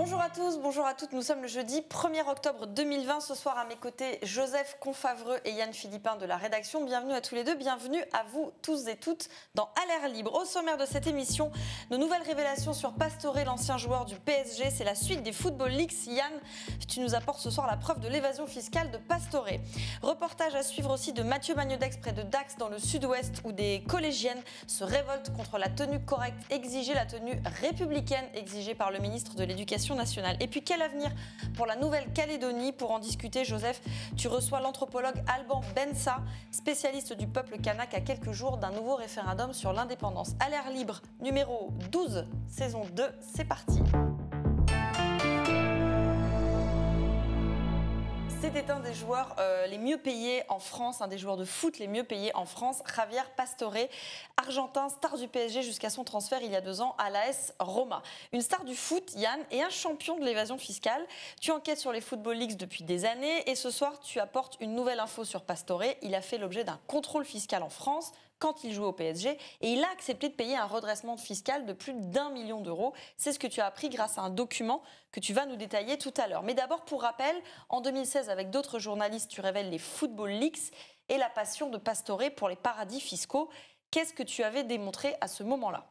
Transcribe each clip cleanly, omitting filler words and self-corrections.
Bonjour à tous, bonjour à toutes. Nous sommes le jeudi 1er octobre 2020. Ce soir, à mes côtés, Joseph Confavreux et Yann Philippin de la rédaction. Bienvenue à tous les deux, bienvenue à vous tous et toutes dans À l'air libre. Au sommaire de cette émission, nos nouvelles révélations sur Pastore, l'ancien joueur du PSG. C'est la suite des Football Leaks. Yann, tu nous apportes ce soir la preuve de l'évasion fiscale de Pastore. Reportage à suivre aussi de Mathieu Magnodex près de Dax dans le sud-ouest où des collégiennes se révoltent contre la tenue correcte exigée, la tenue républicaine exigée par le ministre de l'Éducation nationale. Et puis quel avenir pour la Nouvelle-Calédonie? Pour en discuter, Joseph, tu reçois l'anthropologue Alban Bensa, spécialiste du peuple kanak à quelques jours d'un nouveau référendum sur l'indépendance. À l'air libre, numéro 12, saison 2, c'est parti. C'était un des joueurs les mieux payés en France, un des joueurs de foot les mieux payés en France, Javier Pastore, argentin, star du PSG jusqu'à son transfert il y a 2 ans à l'AS Roma. Une star du foot, Yann, et un champion de l'évasion fiscale. Tu enquêtes sur les Football Leaks depuis des années et ce soir tu apportes une nouvelle info sur Pastore. Il a fait l'objet d'un contrôle fiscal en France quand il jouait au PSG et il a accepté de payer un redressement fiscal de plus d'1 million d'euros. C'est ce que tu as appris grâce à un document que tu vas nous détailler tout à l'heure. Mais d'abord, pour rappel, en 2016, avec d'autres journalistes, tu révèles les Football Leaks et la passion de Pastore pour les paradis fiscaux. Qu'est-ce que tu avais démontré à ce moment-là ?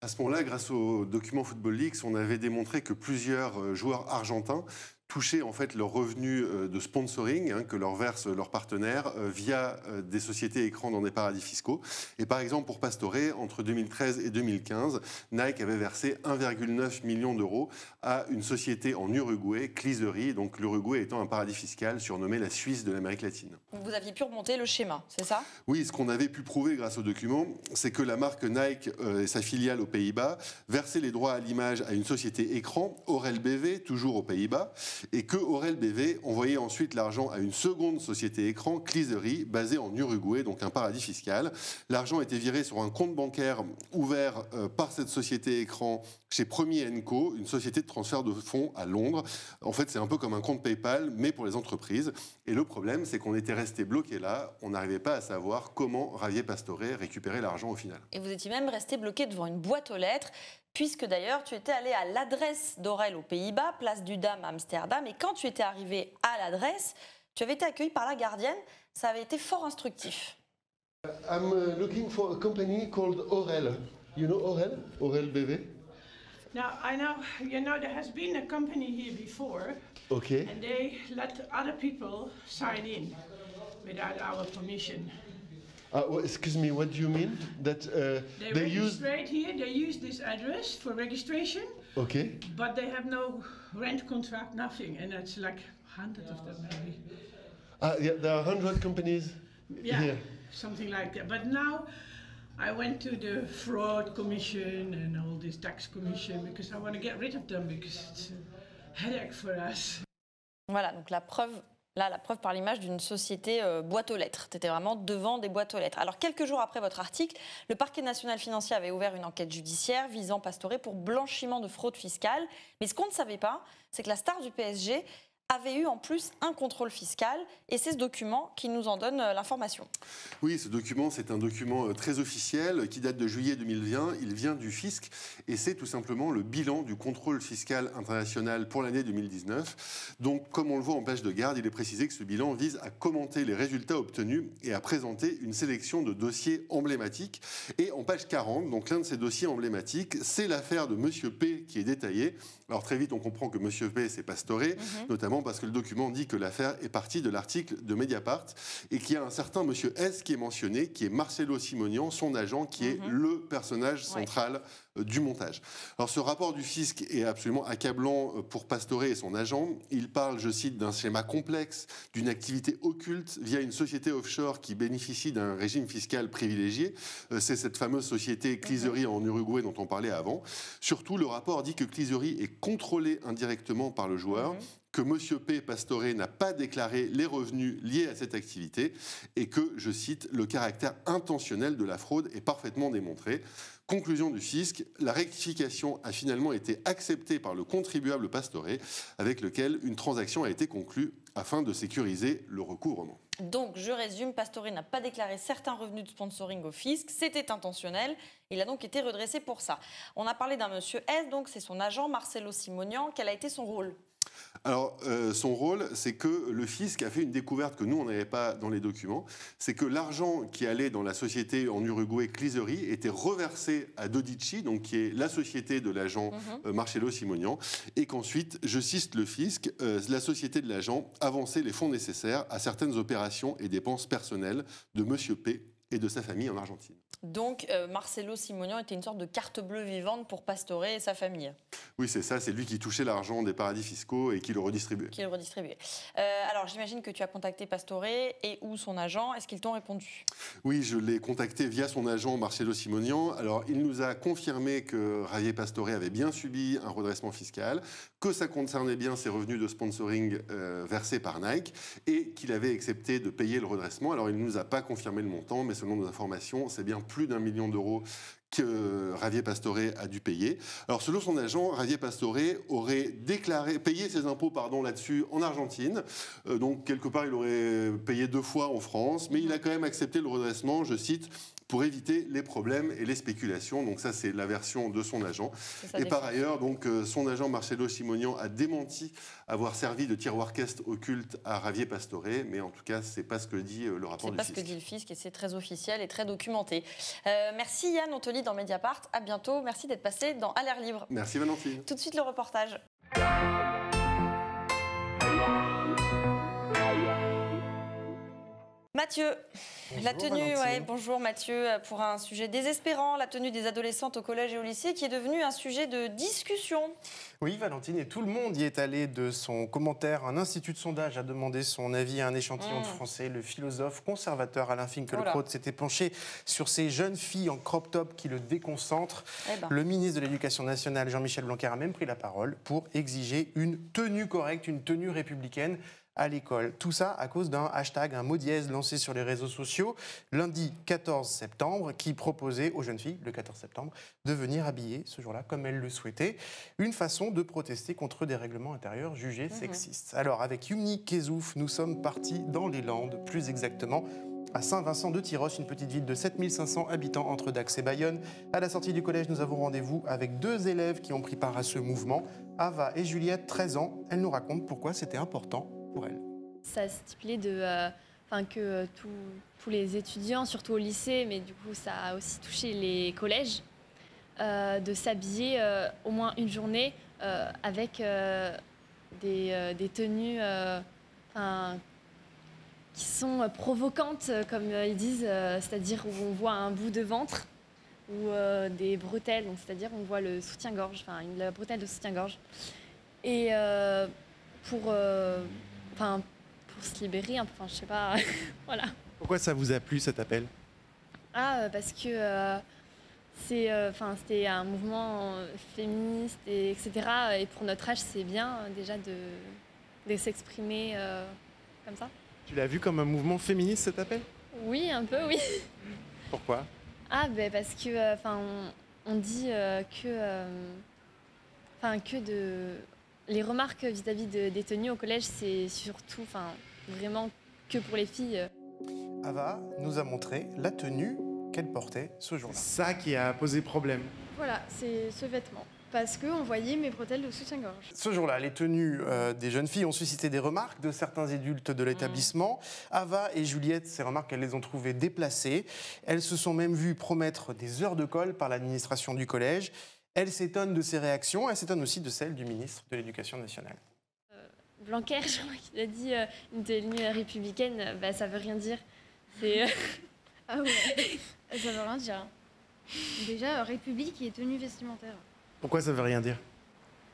À ce moment-là, grâce au document Football Leaks, on avait démontré que plusieurs joueurs argentins toucher en fait leurs revenus de sponsoring que leur versent leurs partenaires via des sociétés écrans dans des paradis fiscaux. Et par exemple, pour Pastore, entre 2013 et 2015, Nike avait versé 1,9 million d'euros à une société en Uruguay, Clisery, donc l'Uruguay étant un paradis fiscal surnommé la Suisse de l'Amérique latine. Vous aviez pu remonter le schéma, c'est ça ? Oui, ce qu'on avait pu prouver grâce au document, c'est que la marque Nike et sa filiale aux Pays-Bas versaient les droits à l'image à une société écran, Aurel BV, toujours aux Pays-Bas, et que Aurel BV envoyait ensuite l'argent à une seconde société écran, Clisery, basée en Uruguay, donc un paradis fiscal. L'argent était viré sur un compte bancaire ouvert par cette société écran chez Premier & Co, une société de transfert de fonds à Londres. En fait, c'est un peu comme un compte PayPal, mais pour les entreprises. Et le problème, c'est qu'on était resté bloqué là. On n'arrivait pas à savoir comment Javier Pastore récupérait l'argent au final. Et vous étiez même resté bloqué devant une boîte aux lettres, puisque d'ailleurs, tu étais allé à l'adresse d'Aurel aux Pays-Bas, place du Dam à Amsterdam. Et quand tu étais arrivé à l'adresse, tu avais été accueilli par la gardienne. Ça avait été fort instructif. I'm looking for a company called Aurel. You know Aurel? Aurel BV? Now, I know, you know, there has been a company here before. Okay. And they let other people sign in without our permission. Well, excuse me, what do you mean? That They register here, they use this address for registration. Okay. But they have no rent contract, nothing. And it's like 100 of them maybe. Yeah, there are 100 companies here. Something like that. But now I went to the fraud commission and all this tax commission because I want to get rid of them because it's a headache for us. Voilà, donc la preuve. Là, la preuve par l'image d'une société boîte aux lettres. Tu étais vraiment devant des boîtes aux lettres. Alors, quelques jours après votre article, le parquet national financier avait ouvert une enquête judiciaire visant Pastore pour blanchiment de fraude fiscale. Mais ce qu'on ne savait pas, c'est que la star du PSG avait eu en plus un contrôle fiscal et c'est ce document qui nous en donne l'information. Oui, ce document, c'est un document très officiel qui date de juillet 2020. Il vient du fisc et c'est tout simplement le bilan du contrôle fiscal international pour l'année 2019. Donc, comme on le voit en page de garde, il est précisé que ce bilan vise à commenter les résultats obtenus et à présenter une sélection de dossiers emblématiques. Et en page 40, donc l'un de ces dossiers emblématiques, c'est l'affaire de Monsieur P qui est détaillée. Alors très vite, on comprend que Monsieur P, c'est Pastore, notamment parce que le document dit que l'affaire est partie de l'article de Mediapart et qu'il y a un certain Monsieur S qui est mentionné, qui est Marcelo Simonian, son agent, qui est le personnage central du montage. Alors ce rapport du fisc est absolument accablant pour Pastore et son agent. Il parle, je cite, d'un schéma complexe, d'une activité occulte via une société offshore qui bénéficie d'un régime fiscal privilégié. C'est cette fameuse société Clisery en Uruguay dont on parlait avant. Surtout, le rapport dit que Clisery est contrôlé indirectement par le joueur, que Monsieur P. Pastore n'a pas déclaré les revenus liés à cette activité et que, je cite, le caractère intentionnel de la fraude est parfaitement démontré. Conclusion du fisc, la rectification a finalement été acceptée par le contribuable Pastoré, avec lequel une transaction a été conclue afin de sécuriser le recouvrement. Donc, je résume, Pastoré n'a pas déclaré certains revenus de sponsoring au fisc, c'était intentionnel, il a donc été redressé pour ça. On a parlé d'un monsieur S, donc c'est son agent Marcelo Simonian, quel a été son rôle ? Alors, son rôle, c'est que le fisc a fait une découverte que nous, on n'avait pas dans les documents. C'est que l'argent qui allait dans la société en Uruguay, Clisery, était reversé à Dodici, donc qui est la société de l'agent Marcelo Simonian, et qu'ensuite, je cite le fisc, la société de l'agent avançait les fonds nécessaires à certaines opérations et dépenses personnelles de Monsieur P et de sa famille en Argentine. Donc, Marcelo Simonian était une sorte de carte bleue vivante pour Pastoré et sa famille. Oui, c'est ça, c'est lui qui touchait l'argent des paradis fiscaux et qui le redistribuait. Alors, j'imagine que tu as contacté Pastoré et ou son agent. Est-ce qu'ils t'ont répondu ? Oui, je l'ai contacté via son agent Marcelo Simonian. Alors, il nous a confirmé que Javier Pastoré avait bien subi un redressement fiscal, que ça concernait bien ses revenus de sponsoring versés par Nike et qu'il avait accepté de payer le redressement. Alors, il ne nous a pas confirmé le montant, mais selon nos informations, c'est bien plus d'1 million d'euros que Javier Pastoré a dû payer. Alors, selon son agent, Javier Pastoré aurait payé ses impôts là-dessus en Argentine. Donc, quelque part, il aurait payé 2 fois en France, mais il a quand même accepté le redressement, je cite, pour éviter les problèmes et les spéculations. Donc ça, c'est la version de son agent. Et par ailleurs, donc, son agent Marcelo Simonian a démenti avoir servi de tiroir caisse occulte à Javier Pastoré, mais en tout cas, c'est pas ce que dit le rapport du fisc. C'est pas ce que dit le fisc et c'est très officiel et très documenté. Merci Yann, on te lit dans Mediapart. À bientôt. Merci d'être passé dans À l'air libre. Merci Valentine. Tout de suite le reportage. Mathieu, bonjour, la tenue, bonjour Mathieu, pour un sujet désespérant, la tenue des adolescentes au collège et au lycée qui est devenue un sujet de discussion. Oui Valentine, et tout le monde y est allé de son commentaire. Un institut de sondage a demandé son avis à un échantillon de Français. Le philosophe conservateur Alain Finkielkraut s'était penché sur ces jeunes filles en crop top qui le déconcentrent. Le ministre de l'Éducation nationale Jean-Michel Blanquer a même pris la parole pour exiger une tenue correcte, une tenue républicaine à l'école. Tout ça à cause d'un hashtag, un mot dièse lancé sur les réseaux sociaux lundi 14 septembre qui proposait aux jeunes filles, le 14 septembre, de venir habiller ce jour-là comme elles le souhaitaient. Une façon de protester contre des règlements intérieurs jugés sexistes. Alors avec Yumni Kezouf, nous sommes partis dans les Landes, plus exactement à Saint-Vincent-de-Tyrosse, une petite ville de 7500 habitants entre Dax et Bayonne. À la sortie du collège, nous avons rendez-vous avec 2 élèves qui ont pris part à ce mouvement. Ava et Juliette, 13 ans. Elles nous racontent pourquoi c'était important pour elles. Ça stipulait que tous les étudiants, surtout au lycée, mais du coup ça a aussi touché les collèges, de s'habiller au moins une journée avec des tenues qui sont provocantes, comme ils disent, c'est-à-dire où on voit un bout de ventre ou des bretelles, c'est-à-dire on voit le soutien-gorge, la bretelle de soutien-gorge. Et pour se libérer un peu, je sais pas, voilà. Pourquoi ça vous a plu cet appel ? Parce que c'était un mouvement féministe, etc. Et pour notre âge, c'est bien déjà de s'exprimer comme ça. Tu l'as vu comme un mouvement féministe cet appel ? Oui, un peu, oui. Pourquoi ? Parce que on dit les remarques vis-à-vis des tenues au collège, c'est surtout, vraiment que pour les filles. Ava nous a montré la tenue qu'elle portait ce jour-là. Ça qui a posé problème. Voilà, c'est ce vêtement. Parce qu'on voyait mes bretelles de soutien-gorge. Ce jour-là, les tenues des jeunes filles ont suscité des remarques de certains adultes de l'établissement. Ava et Juliette, ces remarques, elles les ont trouvées déplacées. Elles se sont même vues promettre des heures de colle par l'administration du collège. Elle s'étonne de ces réactions, elle s'étonne aussi de celles du ministre de l'Éducation nationale. Blanquer, je crois qu'il a dit une tenue républicaine, ça veut rien dire. Ah ouais, ça veut rien dire. Déjà, République et tenue vestimentaire. Pourquoi ça veut rien dire ?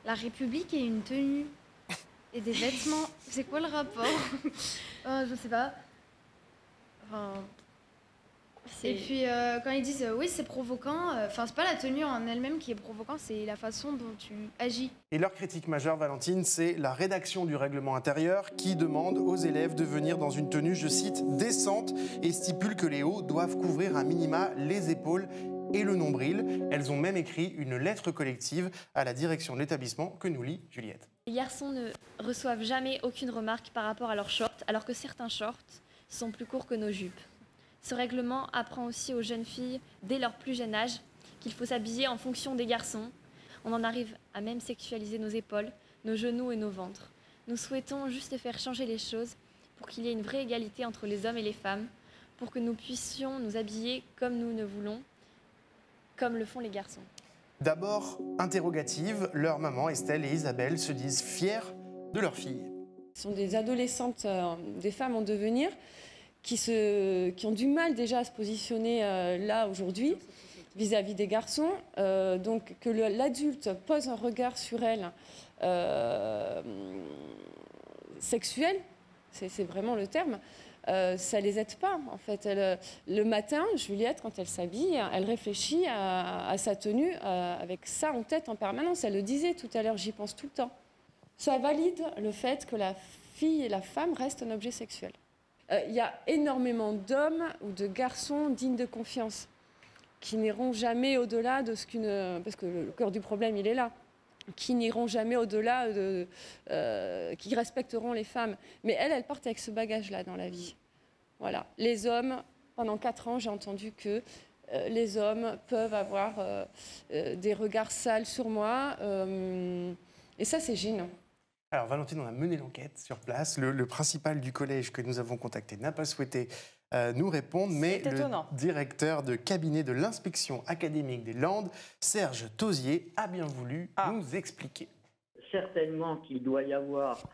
La République est une tenue et des vêtements. C'est quoi le rapport ? Je sais pas. Et puis quand ils disent oui c'est provoquant, c'est pas la tenue en elle-même qui est provoquant, c'est la façon dont tu agis. Et leur critique majeure, Valentine, c'est la rédaction du règlement intérieur qui demande aux élèves de venir dans une tenue, je cite, décente et stipule que les hauts doivent couvrir à minima les épaules et le nombril. Elles ont même écrit une lettre collective à la direction de l'établissement que nous lit Juliette. Les garçons ne reçoivent jamais aucune remarque par rapport à leurs shorts, alors que certains shorts sont plus courts que nos jupes. Ce règlement apprend aussi aux jeunes filles, dès leur plus jeune âge, qu'il faut s'habiller en fonction des garçons. On en arrive à même sexualiser nos épaules, nos genoux et nos ventres. Nous souhaitons juste faire changer les choses pour qu'il y ait une vraie égalité entre les hommes et les femmes, pour que nous puissions nous habiller comme nous le voulons, comme le font les garçons. D'abord, interrogative, leur maman Estelle et Isabelle se disent fières de leur fille. Ce sont des adolescentes, des femmes en devenir, qui ont du mal déjà à se positionner là aujourd'hui vis-à-vis des garçons. Donc que l'adulte pose un regard sur elles sexuel, c'est vraiment le terme, ça les aide pas en fait. Le matin, Juliette, quand elle s'habille, elle réfléchit à sa tenue avec ça en tête en permanence. Elle le disait tout à l'heure, j'y pense tout le temps. Ça valide le fait que la fille et la femme restent un objet sexuel. Il y a énormément d'hommes ou de garçons dignes de confiance qui n'iront jamais au-delà de ce qu'une... Parce que le cœur du problème, il est là. Qui n'iront jamais au-delà, qui respecteront les femmes. Mais elles partent avec ce bagage-là dans la vie. Voilà. Les hommes, pendant 4 ans, j'ai entendu que les hommes peuvent avoir des regards sales sur moi. Et ça, c'est gênant. Alors Valentine, on a mené l'enquête sur place. Le principal du collège que nous avons contacté n'a pas souhaité nous répondre, mais le directeur de cabinet de l'inspection académique des Landes, Serge Tauzier, a bien voulu nous expliquer. Certainement qu'il doit y avoir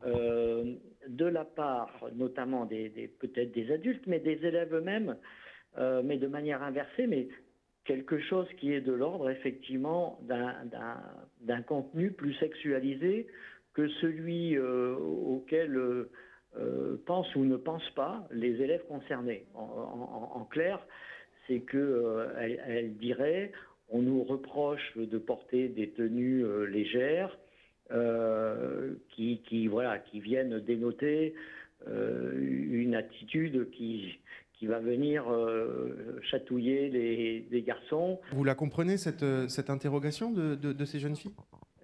de la part notamment peut-être des adultes, mais des élèves eux-mêmes, mais de manière inversée, mais quelque chose qui est de l'ordre effectivement d'un contenu plus sexualisé que celui auquel pensent ou ne pensent pas les élèves concernés. En clair, c'est qu'elle dirait, on nous reproche de porter des tenues légères qui viennent dénoter une attitude qui va venir chatouiller les garçons. Vous la comprenez, cette interrogation de ces jeunes filles ?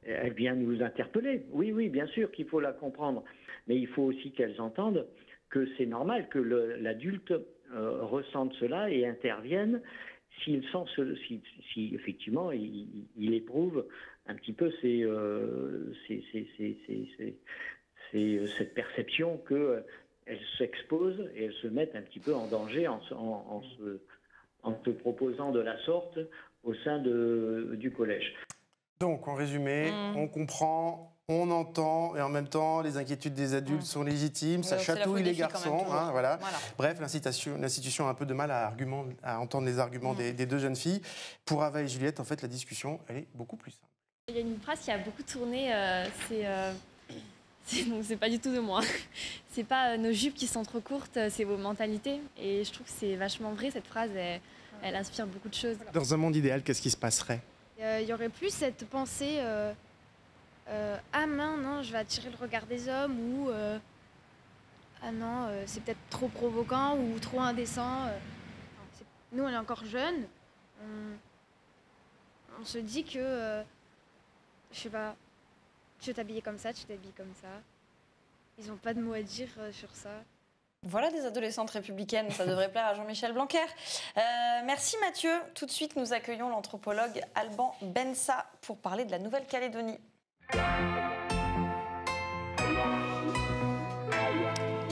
Elle vient nous interpeller. Oui, bien sûr qu'il faut la comprendre. Mais il faut aussi qu'elles entendent que c'est normal que l'adulte ressente cela et intervienne si effectivement il éprouve un petit peu cette perception qu'elles s'exposent et elles se mettent un petit peu en danger en se proposant de la sorte au sein du collège. Donc, en résumé, on comprend, on entend, et en même temps, les inquiétudes des adultes sont légitimes, ça chatouille les garçons. Voilà. Bref, l'institution a un peu de mal à entendre les arguments des 2 jeunes filles. Pour Ava et Juliette, en fait, la discussion, elle est beaucoup plus simple. Il y a une phrase qui a beaucoup tourné, c'est pas du tout de moi. C'est pas nos jupes qui sont trop courtes, c'est vos mentalités. Et je trouve que c'est vachement vrai, cette phrase, elle inspire beaucoup de choses. Dans un monde idéal, qu'est-ce qui se passerait ? Il y aurait plus cette pensée ah non, je vais attirer le regard des hommes ou ah non, c'est peut-être trop provoquant ou trop indécent. Nous, on est encore jeunes. On se dit que, je sais pas, tu veux t'habiller comme ça, tu t'habilles comme ça. Ils n'ont pas de mots à dire sur ça. Voilà des adolescentes républicaines, ça devrait plaire à Jean-Michel Blanquer. Merci Mathieu. Tout de suite, nous accueillons l'anthropologue Alban Bensa pour parler de la Nouvelle-Calédonie.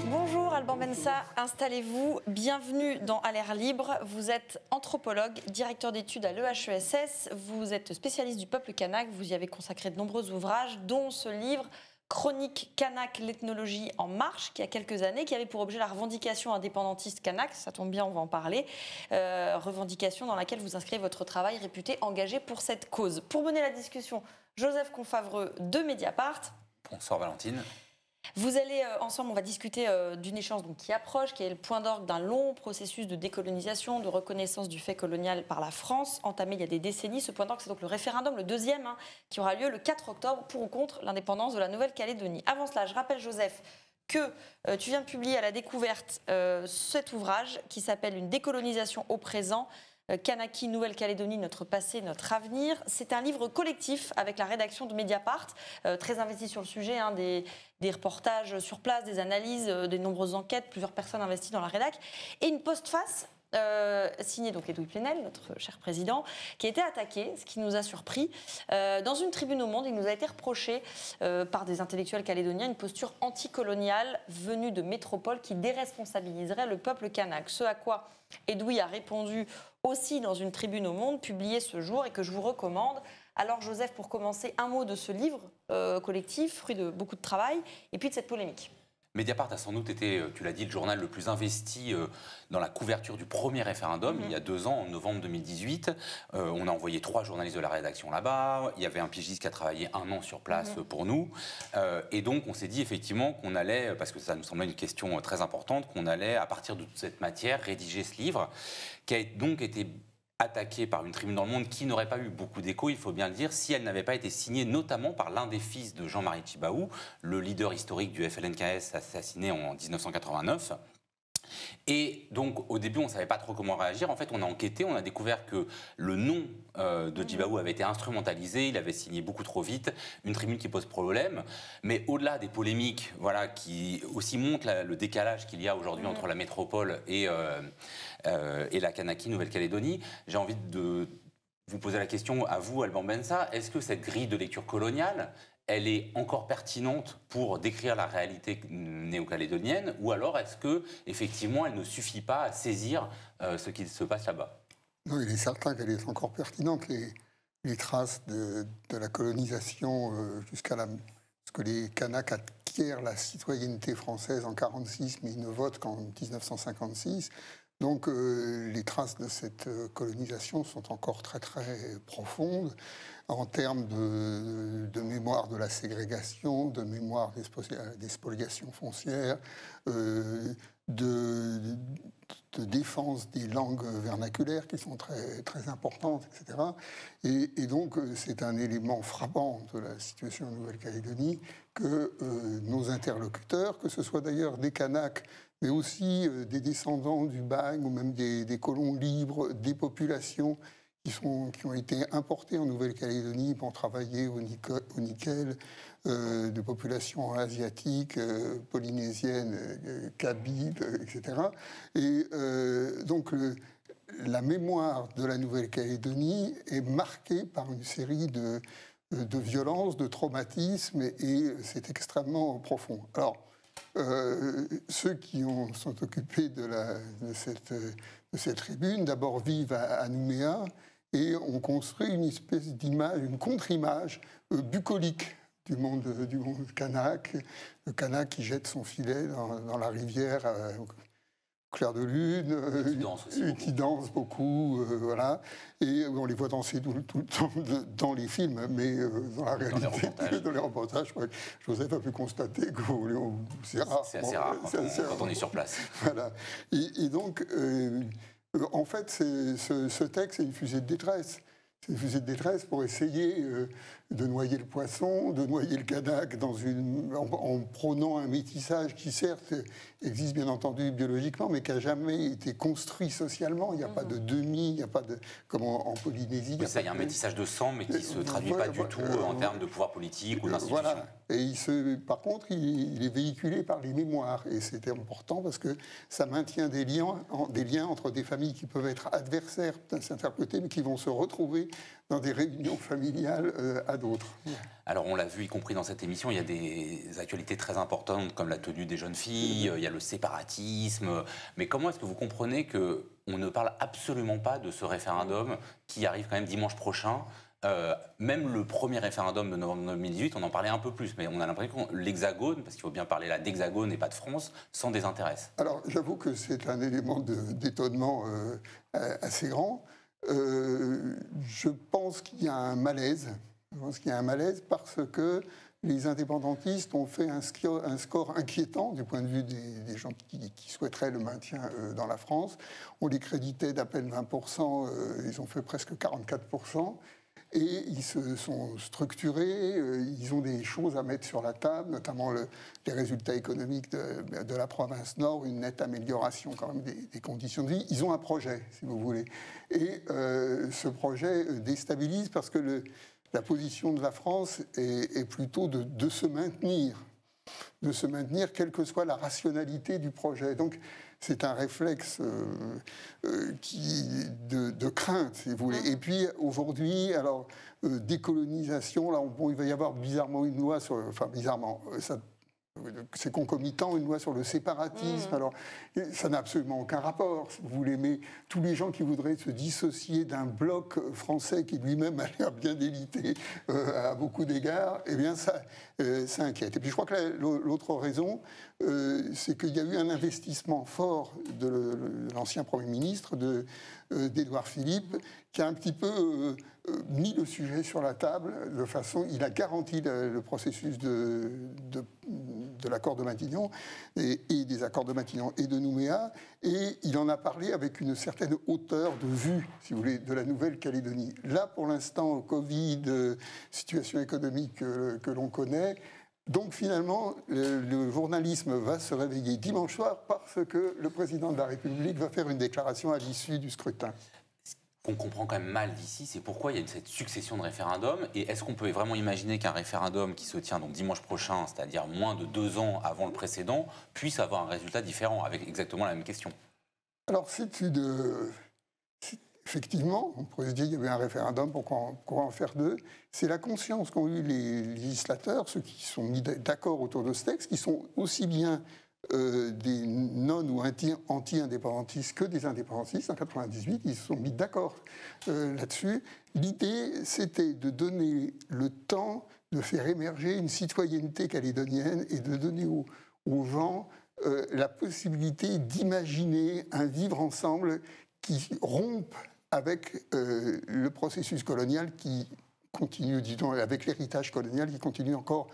Bonjour Alban Bensa, installez-vous. Bienvenue dans À l'air libre. Vous êtes anthropologue, directeur d'études à l'EHESS. Vous êtes spécialiste du peuple kanak. Vous y avez consacré de nombreux ouvrages, dont ce livre Chronique kanak, l'ethnologie en marche, qui a quelques années, qui avait pour objet la revendication indépendantiste kanak, ça tombe bien, on va en parler, revendication dans laquelle vous inscrivez votre travail réputé engagé pour cette cause. Pour mener la discussion, Joseph Confavreux de Mediapart. Bonsoir Valentine. Vous allez ensemble, on va discuter d'une échéance qui approche, qui est le point d'orgue d'un long processus de décolonisation, de reconnaissance du fait colonial par la France, entamé il y a des décennies. Ce point d'orgue, c'est donc le référendum, le deuxième, qui aura lieu le 4 octobre pour ou contre l'indépendance de la Nouvelle-Calédonie. Avant cela, je rappelle, Joseph, que tu viens de publier à la découverte cet ouvrage qui s'appelle « Une décolonisation au présent ». Kanaki, Nouvelle-Calédonie, notre passé, notre avenir. C'est un livre collectif avec la rédaction de Mediapart, très investi sur le sujet, hein, des reportages sur place, des analyses, des nombreuses enquêtes, plusieurs personnes investies dans la rédac, et une postface signé donc Edoui Plenel, notre cher président, qui a été attaqué, ce qui nous a surpris. Dans une tribune au Monde, il nous a été reproché par des intellectuels calédoniens une posture anticoloniale venue de métropole qui déresponsabiliserait le peuple kanak. Ce à quoi Edoui a répondu aussi dans une tribune au Monde, publiée ce jour et que je vous recommande. Alors Joseph, pour commencer, un mot de ce livre collectif, fruit de beaucoup de travail, et puis de cette polémique. Mediapart a sans doute été, tu l'as dit, le journal le plus investi dans la couverture du premier référendum, il y a 2 ans, en novembre 2018. On a envoyé 3 journalistes de la rédaction là-bas. Il y avait un pigiste qui a travaillé 1 an sur place pour nous. Et donc, on s'est dit effectivement qu'on allait, parce que ça nous semblait une question très importante, qu'on allait, à partir de toute cette matière, rédiger ce livre, qui a donc été attaquée par une tribune dans le Monde qui n'aurait pas eu beaucoup d'écho, il faut bien le dire, si elle n'avait pas été signée notamment par l'un des fils de Jean-Marie Tjibaou, le leader historique du FLNKS assassiné en 1989. Et donc, au début, on ne savait pas trop comment réagir. En fait, on a enquêté, on a découvert que le nom de Tjibaou avait été instrumentalisé, il avait signé beaucoup trop vite, une tribune qui pose problème. Mais au-delà des polémiques, voilà, qui aussi montrent le décalage qu'il y a aujourd'hui entre la métropole et la Kanaki, Nouvelle-Calédonie, j'ai envie de vous poser la question à vous, Alban Bensa. Est-ce que cette grille de lecture coloniale, elle est encore pertinente pour décrire la réalité néo-calédonienne, ou alors est-ce que effectivement elle ne suffit pas à saisir ce qui se passe là-bas? Non, il est certain qu'elle est encore pertinente. Les traces de la colonisation jusqu'à ce que les Kanaks acquièrent la citoyenneté française en 1946, mais ils ne votent qu'en 1956. Donc les traces de cette colonisation sont encore très très profondes en termes de mémoire de la ségrégation, de mémoire des spoliations foncières, de défense des langues vernaculaires qui sont très, très importantes, etc. Et donc c'est un élément frappant de la situation en Nouvelle-Calédonie que nos interlocuteurs, que ce soit d'ailleurs des Kanaks, mais aussi des descendants du bagne ou même des colons libres, des populations qui ont été importés en Nouvelle-Calédonie pour travailler au nickel, de populations asiatiques, polynésiennes, kabyles, etc. Et donc la mémoire de la Nouvelle-Calédonie est marquée par une série de violences, de traumatismes, et c'est extrêmement profond. Alors, ceux qui sont occupés de cette tribune, d'abord vivent à Nouméa et ont construit une espèce d'image, une contre-image bucolique du monde kanak. Le kanak qui jette son filet dans la rivière au clair de lune, qui danse beaucoup, voilà. Et on les voit danser tout le temps dans les films, mais dans la réalité, dans les reportages, je crois que Joseph a pu constater que c'est rare. C'est assez rare quand on est sur place. Voilà. Et donc, en fait, ce texte est une fusée de détresse. C'est une fusée de détresse pour essayer de noyer le poisson, de noyer le kanak en prônant un métissage qui, certes, existe bien entendu biologiquement, mais qui n'a jamais été construit socialement. Il n'y a pas de demi, il n'y a pas de... Comme en Polynésie... Il y a un métissage de sang, mais qui ne se traduit pas du tout en termes de pouvoir politique ou d'institution. Voilà. Et par contre, il est véhiculé par les mémoires. Et c'était important parce que ça maintient des liens entre des familles qui peuvent être adversaires d'un certain côté, mais qui vont se retrouver dans des réunions familiales à d'autres. Alors on l'a vu, y compris dans cette émission, il y a des actualités très importantes comme la tenue des jeunes filles, il y a le séparatisme. Mais comment est-ce que vous comprenez qu'on ne parle absolument pas de ce référendum qui arrive quand même dimanche prochain? Même le premier référendum de novembre 2018, on en parlait un peu plus, mais on a l'impression que l'Hexagone, parce qu'il faut bien parler là d'Hexagone et pas de France, s'en désintéresse. Alors j'avoue que c'est un élément d'étonnement assez grand. Je pense qu'il y a un malaise. Je pense qu'il y a un malaise parce que les indépendantistes ont fait un score inquiétant du point de vue des gens qui souhaiteraient le maintien dans la France. On les créditait d'à peine 20%, ils ont fait presque 44%. et ils se sont structurés, ils ont des choses à mettre sur la table, notamment les résultats économiques de la province Nord, une nette amélioration quand même des conditions de vie. Ils ont un projet, si vous voulez. Et ce projet déstabilise parce que la position de la France est plutôt de se maintenir. De se maintenir, quelle que soit la rationalité du projet. Donc, c'est un réflexe de crainte, si vous voulez. Et puis, aujourd'hui, alors, décolonisation, là, il va y avoir bizarrement une loi sur... Enfin, bizarrement, c'est concomitant, une loi sur le séparatisme. Alors, ça n'a absolument aucun rapport, si vous voulez, mais tous les gens qui voudraient se dissocier d'un bloc français qui lui-même a l'air bien délité à beaucoup d'égards, eh bien, ça inquiète. Et puis, je crois que l'autre raison, c'est qu'il y a eu un investissement fort de l'ancien Premier ministre, d'Édouard Philippe, qui a un petit peu mis le sujet sur la table de façon... Il a garanti le processus de l'accord de Matignon et des accords de Matignon et de Nouméa, et il en a parlé avec une certaine hauteur de vue, si vous voulez, de la Nouvelle-Calédonie. Là, pour l'instant, Covid, situation économique que l'on connaît, donc finalement, le journalisme va se réveiller dimanche soir parce que le président de la République va faire une déclaration à l'issue du scrutin. Qu'on comprend quand même mal d'ici, c'est pourquoi il y a cette succession de référendums. Et est-ce qu'on peut vraiment imaginer qu'un référendum qui se tient donc dimanche prochain, c'est-à-dire moins de 2 ans avant le précédent, puisse avoir un résultat différent, avec exactement la même question? Alors, effectivement, on pourrait se dire qu'il y avait un référendum, pourquoi en faire 2? C'est la conscience qu'ont eu les législateurs, ceux qui sont mis d'accord autour de ce texte, qui sont aussi bien des non- ou anti-indépendantistes que des indépendantistes. En 1998, ils se sont mis d'accord là-dessus. L'idée, c'était de donner le temps de faire émerger une citoyenneté calédonienne et de donner aux gens la possibilité d'imaginer un vivre ensemble qui rompe avec le processus colonial qui continue, disons, avec l'héritage colonial qui continue encore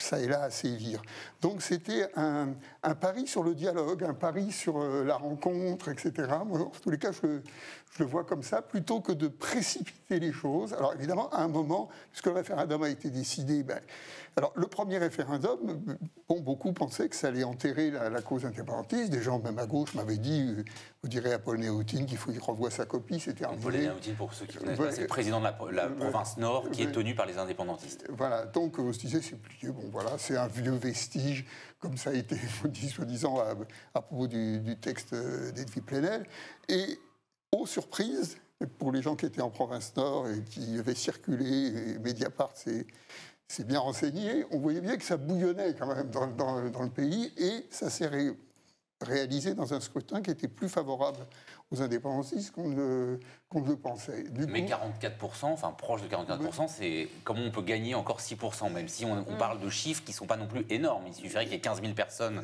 ça et là à sévir. Donc c'était un pari sur le dialogue, un pari sur la rencontre, etc. Moi, en tous les cas, je le vois comme ça, plutôt que de précipiter les choses. Alors évidemment, à un moment, puisque le référendum a été décidé, alors le premier référendum, beaucoup pensaient que ça allait enterrer la cause indépendantiste. Des gens, même à gauche, m'avaient dit, vous direz à Paul Néautine qu'il faut qu'il revoie sa copie, c'est terminé. Paul Néautine, pour ceux qui ne connaissent pas, c'est le président de la province Nord qui est tenu par les indépendantistes. Voilà, donc on se disait, c'est plié, bon voilà, c'est un vieux vestige, comme ça a été dit, soi-disant, à propos du texte d'Edwy Plenel. Et, aux surprises, pour les gens qui étaient en province Nord et qui avaient circulé, et Mediapart s'est bien renseigné, on voyait bien que ça bouillonnait quand même dans le pays, et ça s'est réalisé dans un scrutin qui était plus favorable aux indépendantistes qu'on ne le pensait. Mais 44%, enfin proche de 44%, c'est comment on peut gagner encore 6%, même si on parle de chiffres qui ne sont pas non plus énormes. Il suffirait qu'il y ait 15 000 personnes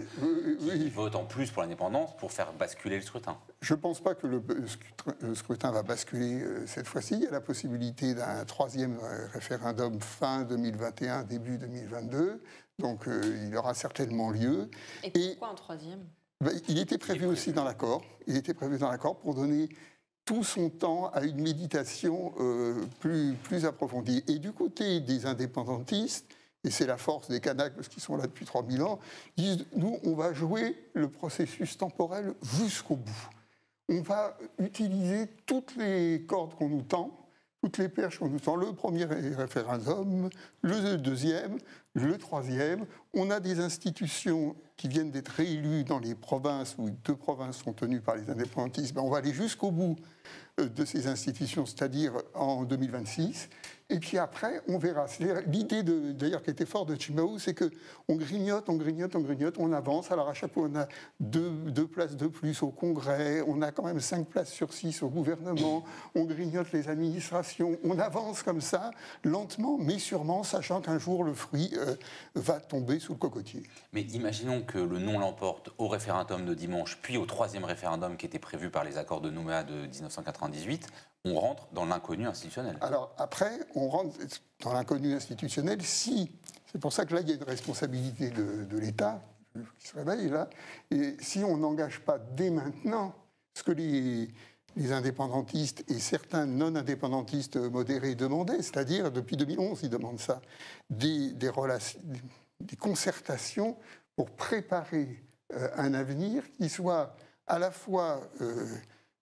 qui votent en plus pour l'indépendance pour faire basculer le scrutin. Je ne pense pas que le scrutin va basculer cette fois-ci. Il y a la possibilité d'un 3e référendum fin 2021, début 2022. Donc il aura certainement lieu. Et pourquoi un 3e ? Il était prévu aussi dans l'accord. Il était prévu dans l'accord pour donner tout son temps à une méditation plus approfondie. Et du côté des indépendantistes, et c'est la force des Kanaks, parce qu'ils sont là depuis 3000 ans, ils disent, nous, on va jouer le processus temporel jusqu'au bout. On va utiliser toutes les cordes qu'on nous tend, toutes les perches qu'on nous tend, le premier référendum, le deuxième, le troisième. On a des institutions qui viennent d'être réélues dans les provinces où 2 provinces sont tenues par les indépendantistes. On va aller jusqu'au bout de ces institutions, c'est-à-dire en 2026. Et puis après, on verra. L'idée, d'ailleurs, qui était forte de Tjibaou, c'est qu'on grignote, on avance. Alors à chaque fois, on a 2 places de plus au Congrès, on a quand même 5 places sur 6 au gouvernement, on grignote les administrations, on avance comme ça, lentement, mais sûrement, sachant qu'un jour, le fruit va tomber sous le cocotier. Mais imaginons que le non l'emporte au référendum de dimanche, puis au 3e référendum qui était prévu par les accords de Nouméa de 1998, on rentre dans l'inconnu institutionnel. Alors après, on rentre dans l'inconnu institutionnel si... C'est pour ça que là, il y a une responsabilité de l'État qui se réveille là. Et si on n'engage pas dès maintenant ce que les les indépendantistes et certains non-indépendantistes modérés demandaient, c'est-à-dire depuis 2011, ils demandent ça, des concertations pour préparer un avenir qui soit à la fois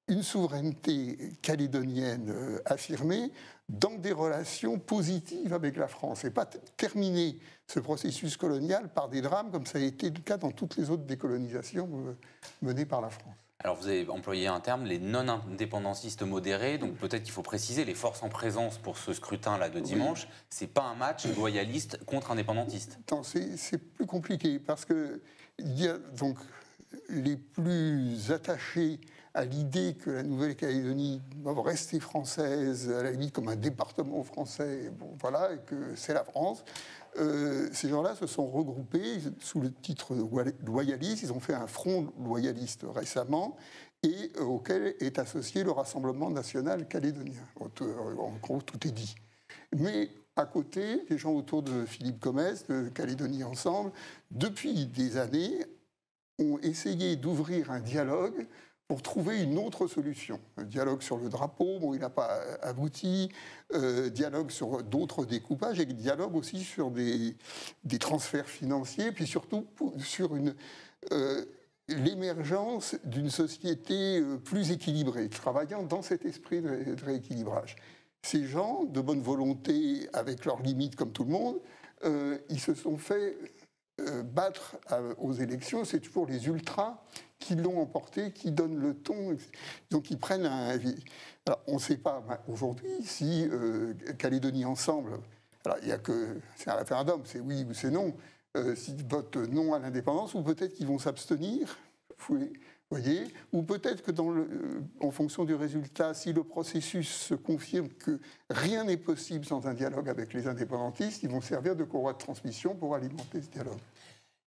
une souveraineté calédonienne affirmée dans des relations positives avec la France et pas terminer ce processus colonial par des drames comme ça a été le cas dans toutes les autres décolonisations menées par la France. Alors vous avez employé un terme, les non-indépendantistes modérés, donc peut-être qu'il faut préciser, les forces en présence pour ce scrutin-là de dimanche, c'est pas un match loyaliste contre indépendantiste. Non, c'est plus compliqué parce que il y a donc les plus attachés à l'idée que la Nouvelle-Calédonie doit rester française, à la limite comme un département français, bon, voilà, et que c'est la France. Ces gens-là se sont regroupés sous le titre loyaliste. Ils ont fait un front loyaliste récemment et auquel est associé le Rassemblement national calédonien. En gros, tout est dit. Mais à côté, les gens autour de Philippe Comès, de Calédonie Ensemble, depuis des années, ont essayé d'ouvrir un dialogue pour trouver une autre solution. Un dialogue sur le drapeau, bon, il n'a pas abouti, dialogue sur d'autres découpages, et dialogue aussi sur des transferts financiers, puis surtout sur l'émergence d'une société plus équilibrée, travaillant dans cet esprit de rééquilibrage. Ces gens, de bonne volonté, avec leurs limites comme tout le monde, ils se sont fait battre aux élections. C'est toujours les ultras qui l'ont emporté, qui donnent le ton. Donc ils prennent un... Alors, on ne sait pas aujourd'hui si Calédonie Ensemble, alors il y a que... C'est un référendum, c'est oui ou c'est non, s'ils votent non à l'indépendance, ou peut-être qu'ils vont s'abstenir, vous voyez, ou peut-être que en fonction du résultat, si le processus se confirme que rien n'est possible sans un dialogue avec les indépendantistes, ils vont servir de courroie de transmission pour alimenter ce dialogue.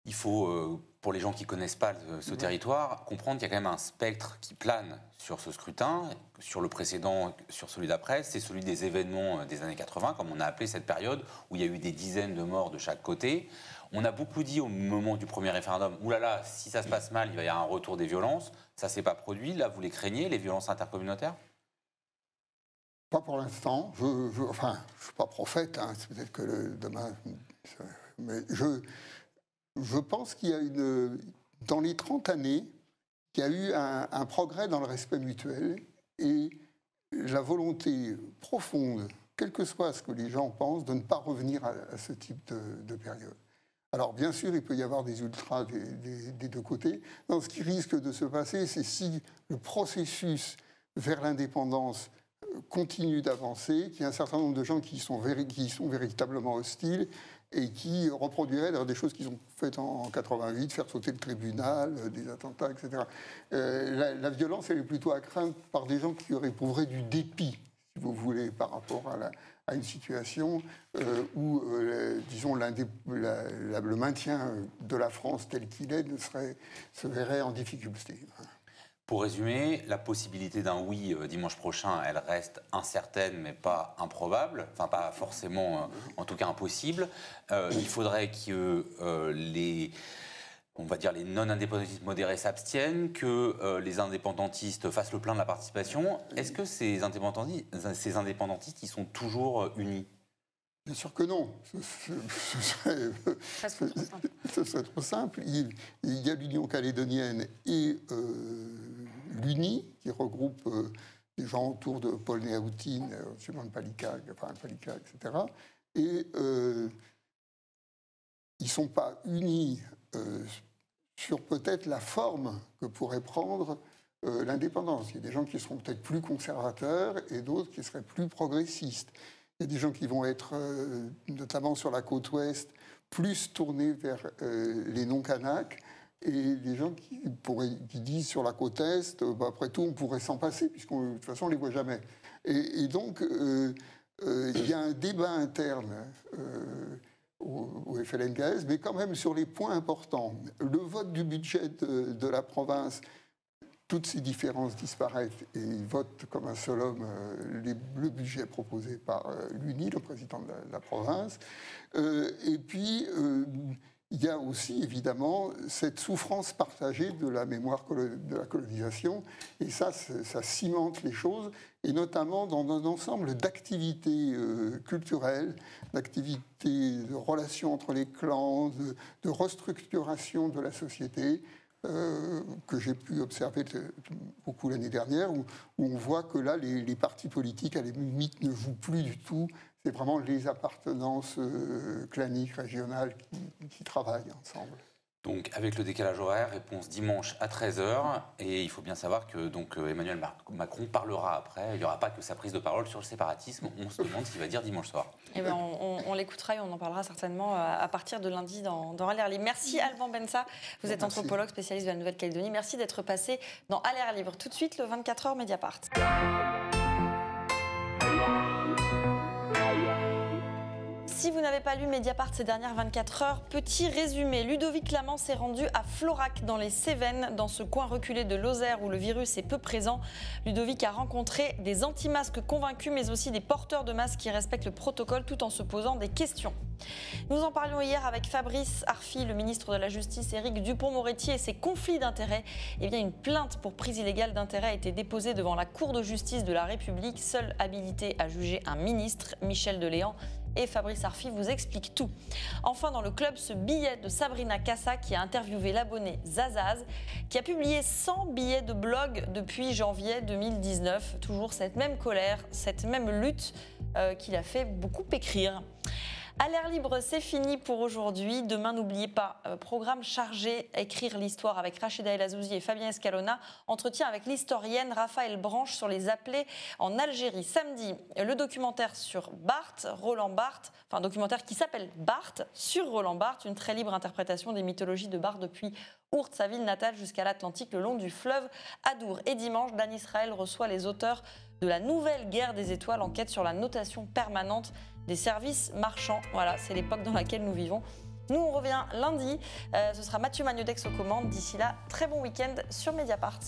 Il faut, pour les gens qui ne connaissent pas ce territoire, comprendre qu'il y a quand même un spectre qui plane sur ce scrutin, sur le précédent, sur celui d'après, c'est celui des événements des années 80, comme on a appelé cette période, où il y a eu des dizaines de morts de chaque côté. On a beaucoup dit au moment du premier référendum, oulala, si ça se passe mal, il va y avoir un retour des violences. Ça ne s'est pas produit. Là, vous les craignez, les violences intercommunautaires ? Pas pour l'instant. Je ne suis pas prophète, hein, c'est peut-être que demain... Mais je pense qu'il y a dans les 30 années, il y a eu un progrès dans le respect mutuel et la volonté profonde, quel que soit ce que les gens pensent, de ne pas revenir à ce type de période. Alors, bien sûr, il peut y avoir des ultras des deux côtés. Non, ce qui risque de se passer, c'est si le processus vers l'indépendance continue d'avancer, qu'il y a un certain nombre de gens qui sont véritablement hostiles et qui reproduiraient des choses qu'ils ont faites en 88, faire sauter le tribunal, des attentats, etc. La violence, elle est plutôt à craindre par des gens qui éprouveraient du dépit, si vous voulez, par rapport à une situation où, disons, le maintien de la France tel qu'il est se verrait en difficulté. Pour résumer, la possibilité d'un oui dimanche prochain, elle reste incertaine, mais pas improbable. Enfin, pas forcément, en tout cas impossible. Il faudrait que les non-indépendantistes modérés s'abstiennent, que les indépendantistes fassent le plein de la participation. Est-ce que ces indépendantistes, ils sont toujours unis ? Bien sûr que non. Ce serait trop simple. Il y a l'Union calédonienne et l'UNI, qui regroupe des gens autour de Paul Néaoutine, Simone Palika, etc. Et ils ne sont pas unis sur peut-être la forme que pourrait prendre l'indépendance. Il y a des gens qui seront peut-être plus conservateurs et d'autres qui seraient plus progressistes. Il y a des gens qui vont être, notamment sur la côte ouest, plus tournés vers les non-Kanaks, et des gens qui disent sur la côte est, après tout, on pourrait s'en passer, puisque de toute façon, on ne les voit jamais. Et donc, il y a un débat interne au FLNKS, mais quand même sur les points importants. Le vote du budget de la province, toutes ces différences disparaissent et ils votent comme un seul homme le budget proposé par l'UNI, le président de la province. Et puis, il y a aussi évidemment cette souffrance partagée de la mémoire de la colonisation, et ça cimente les choses, et notamment dans un ensemble d'activités culturelles, d'activités de relations entre les clans, de restructuration de la société, que j'ai pu observer beaucoup l'année dernière, où on voit que là, les partis politiques, à la limite, ne jouent plus du tout. C'est vraiment les appartenances claniques, régionales qui travaillent ensemble. Donc, avec le décalage horaire, réponse dimanche à 13h. Et il faut bien savoir que donc, Emmanuel Macron parlera après. Il n'y aura pas que sa prise de parole sur le séparatisme. On se demande ce qu'il va dire dimanche soir. Eh ben, on l'écoutera et on en parlera certainement à partir de lundi dans Aller Libre. Merci Alban Bensa. Vous êtes anthropologue, spécialiste de la Nouvelle-Calédonie. Merci d'être passé dans Aller Libre. Tout de suite, le 24h Mediapart. Si vous n'avez pas lu Mediapart ces dernières 24 heures, petit résumé. Ludovic Lamant s'est rendu à Florac, dans les Cévennes, dans ce coin reculé de Lozère où le virus est peu présent. Ludovic a rencontré des anti-masques convaincus, mais aussi des porteurs de masques qui respectent le protocole tout en se posant des questions. Nous en parlions hier avec Fabrice Arfi, le ministre de la Justice, Éric Dupond-Moretti et ses conflits d'intérêts. Eh bien, une plainte pour prise illégale d'intérêt a été déposée devant la Cour de justice de la République, seul habilité à juger un ministre, Michel Deléan. Et Fabrice Arfi vous explique tout. Enfin, dans le club, ce billet de Sabrina Cassa qui a interviewé l'abonné Zazaz, qui a publié 100 billets de blog depuis janvier 2019. Toujours cette même colère, cette même lutte qui l'a fait beaucoup écrire. À l'air libre, c'est fini pour aujourd'hui. Demain, n'oubliez pas, programme chargé, écrire l'histoire avec Rachida El Azouzi et Fabien Escalona. Entretien avec l'historienne Raphaël Branche sur les appelés en Algérie. Samedi, le documentaire sur Barthes, Roland Barthes, enfin un documentaire qui s'appelle Barthes, sur Roland Barthes, une très libre interprétation des mythologies de Barthes depuis Ourthe, sa ville natale, jusqu'à l'Atlantique, le long du fleuve Adour. Et dimanche, Dan Israël reçoit les auteurs de la nouvelle guerre des étoiles, enquête sur la notation permanente des services marchands. Voilà, c'est l'époque dans laquelle nous vivons. Nous, on revient lundi. Ce sera Mathieu Magnodex aux commandes. D'ici là, très bon week-end sur Mediapart.